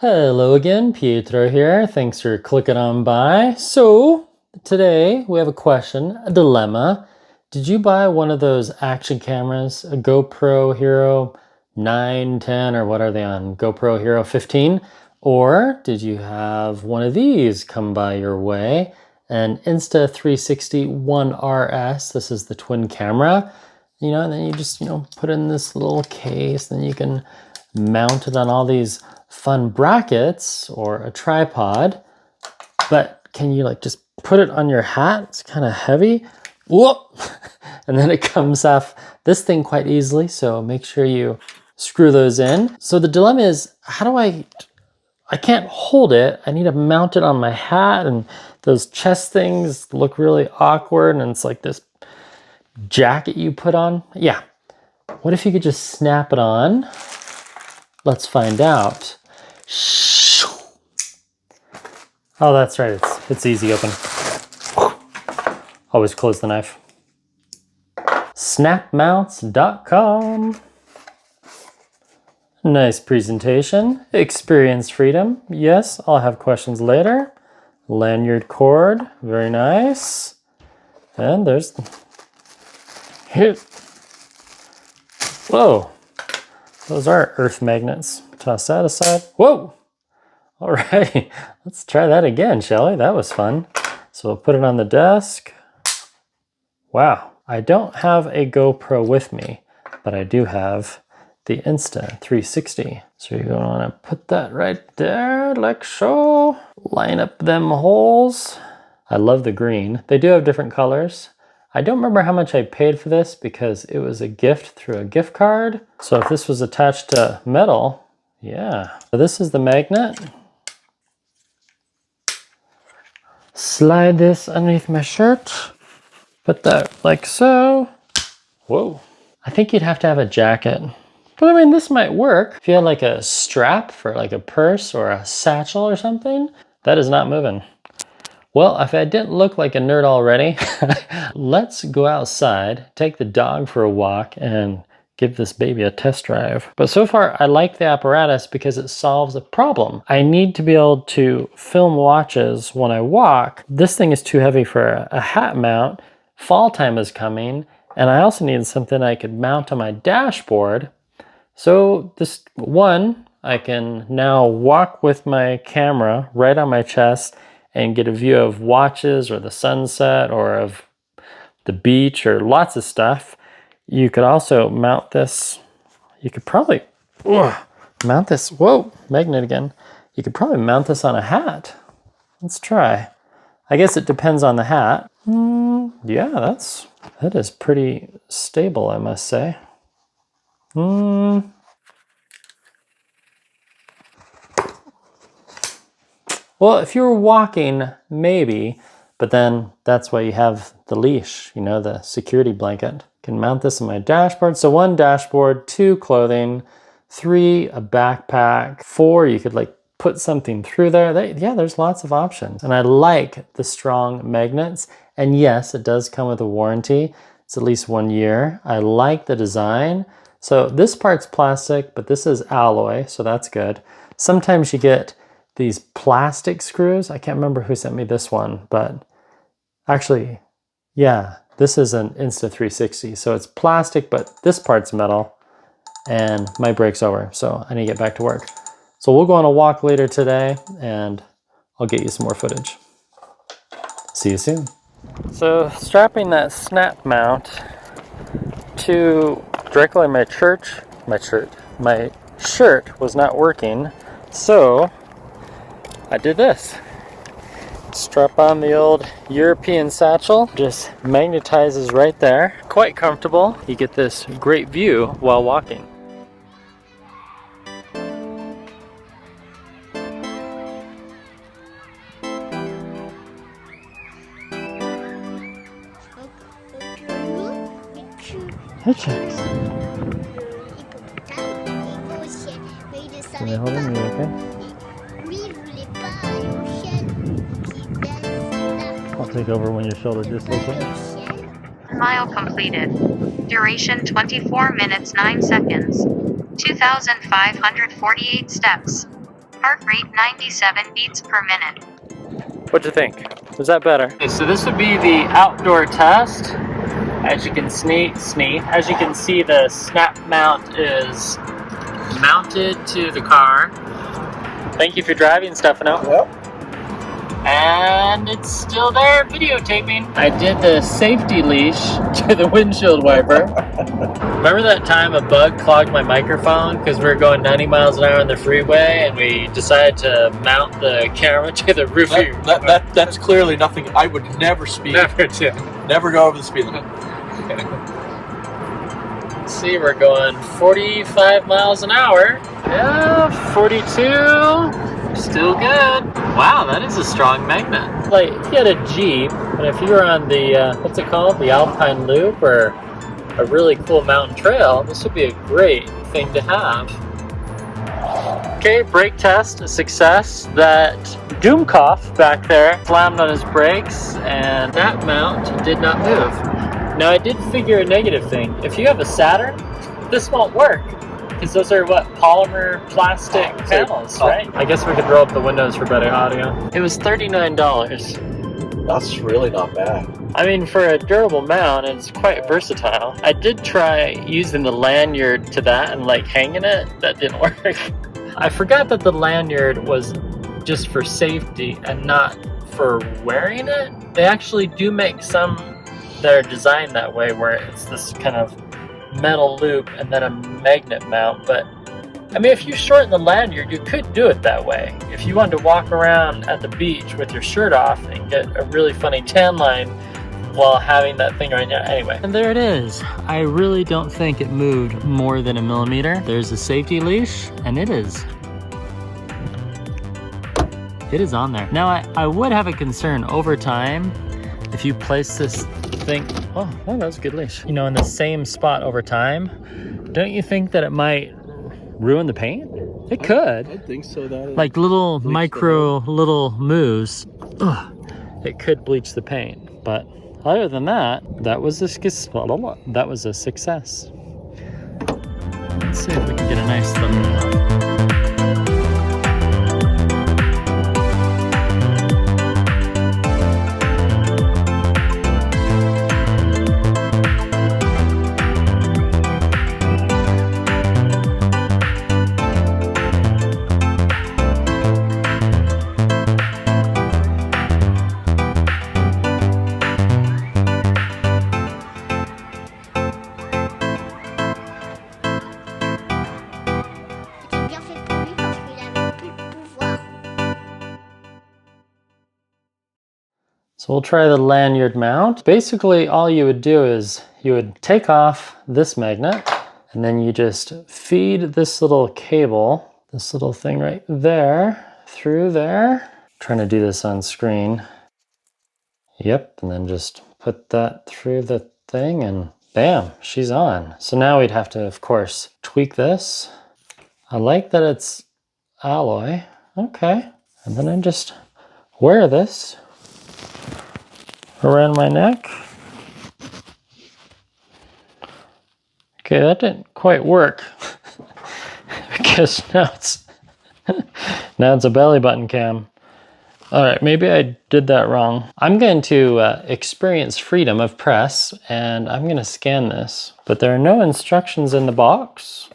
Hello again, Pietro here. Thanks for clicking on by. So, today we have a question, a dilemma. Did you buy one of those action cameras, a GoPro Hero 9, 10, or what are they on? GoPro Hero 15? Or did you have one of these come by your way? An Insta360 One RS. This is the twin camera. And then you just, put in this little case, then you can mount it on all these fun brackets or a tripod. But can you just put it on your hat? It's kind of heavy. Whoop! And then it comes off this thing quite easily. So make sure you screw those in. So the dilemma is, how do I can't hold it. I need to mount it on my hat, and those chest things look really awkward, and it's like this jacket you put on. Yeah. What if you could just snap it on? Let's find out. Oh, that's right. It's easy open. Always close the knife. Snapmounts.com. Nice presentation. Experience freedom. Yes, I'll have questions later. Lanyard cord. Very nice. And there's... Here. Whoa. Those are earth magnets. Toss that aside. Whoa. All right. Let's try that again, shall we? That was fun. So we'll put it on the desk. Wow. I don't have a GoPro with me, but I do have the Insta360. So you're going to want to put that right there, like so. Line up them holes. I love the green. They do have different colors. I don't remember how much I paid for this because it was a gift through a gift card. So if this was attached to metal, yeah. So this is the magnet. Slide this underneath my shirt. Put that like so. Whoa. I think you'd have to have a jacket. But I mean, this might work. If you had like a strap for like a purse or a satchel or something, that is not moving. Well, if I didn't look like a nerd already, let's go outside, take the dog for a walk, and give this baby a test drive. But so far, I like the apparatus because it solves a problem. I need to be able to film watches when I walk. This thing is too heavy for a hat mount. Fall time is coming, and I also need something I could mount on my dashboard. So this one, I can now walk with my camera right on my chest and get a view of watches or the sunset or of the beach or lots of stuff. You could also mount this. You could probably mount this. Whoa, magnet again. You could probably mount this on a hat. Let's try. I guess it depends on the hat. Yeah, that is pretty stable, I must say. Well, if you were walking, maybe, but then that's why you have the leash, the security blanket. Can mount this on my dashboard. So 1 dashboard, 2 clothing, 3 a backpack, 4 you could put something through there. There's lots of options. And I like the strong magnets. And yes, it does come with a warranty. It's at least 1 year. I like the design. So this part's plastic, but this is alloy, so that's good. Sometimes you get these plastic screws. I can't remember who sent me this one, but actually, yeah, this is an Insta360. So it's plastic, but this part's metal, and my break's over. So I need to get back to work. So we'll go on a walk later today, and I'll get you some more footage. See you soon. So strapping that snap mount to directly on my shirt was not working. So I did this. Strap on the old European satchel, just magnetizes right there. Quite comfortable. You get this great view while walking. Hey, checks. Can I hold him? You okay? I'll take over when your shoulder dislocates. Mile completed. Duration 24 minutes 9 seconds. 2,548 steps. Heart rate 97 beats per minute. What'd you think? Was that better? Okay, so this would be the outdoor test. As you can as you can see, the snap mount is mounted to the car. Thank you for driving, Stefano. Yep. And it's still there videotaping. I did the safety leash to the windshield wiper. Remember that time a bug clogged my microphone because we were going 90 miles an hour on the freeway and we decided to mount the camera to the roof? That's clearly nothing. I would never speed. Never go over the speed limit. See, we're going 45 miles an hour. Yeah, 42. Still good. Wow, that is a strong magnet. Like, if you had a Jeep, and if you were on the, what's it called? The Alpine Loop, or a really cool mountain trail, this would be a great thing to have. Okay, brake test, a success. That Doomcough back there slammed on his brakes, and that mount did not move. Now, I did figure a negative thing. If you have a Saturn, this won't work. Because those are what, polymer plastic panels, right? I guess we could roll up the windows for better audio. It was $39. That's really not bad. I mean, for a durable mount, it's quite versatile. I did try using the lanyard to that and like hanging it. That didn't work. I forgot that the lanyard was just for safety and not for wearing it. They actually do make some that are designed that way, where it's this kind of metal loop and then a magnet mount. But I mean, if you shorten the lanyard, you could do it that way. If you wanted to walk around at the beach with your shirt off and get a really funny tan line while having that thing right now. Anyway, and there it is. I really don't think it moved more than a millimeter. There's a safety leash, and it is on there. Now, I would have a concern over time if you place this thing, oh, that was a good leash, you know, in the same spot over time. Don't you think that it might ruin the paint? It could. I think so. Like little little moves, it could bleach the paint. But other than that, that was a success. Let's see if we can get a nice thumbnail. So we'll try the lanyard mount. Basically, all you would do is you would take off this magnet and then you just feed this little cable, this little thing right there, through there. I'm trying to do this on screen. Yep, and then just put that through the thing and bam, she's on. So now we'd have to, of course, tweak this. I like that it's alloy. Okay, and then I just wear this around my neck. Okay, that didn't quite work because now it's a belly button cam. All right, maybe I did that wrong. I'm going to experience freedom of press and I'm going to scan this, but there are no instructions in the box.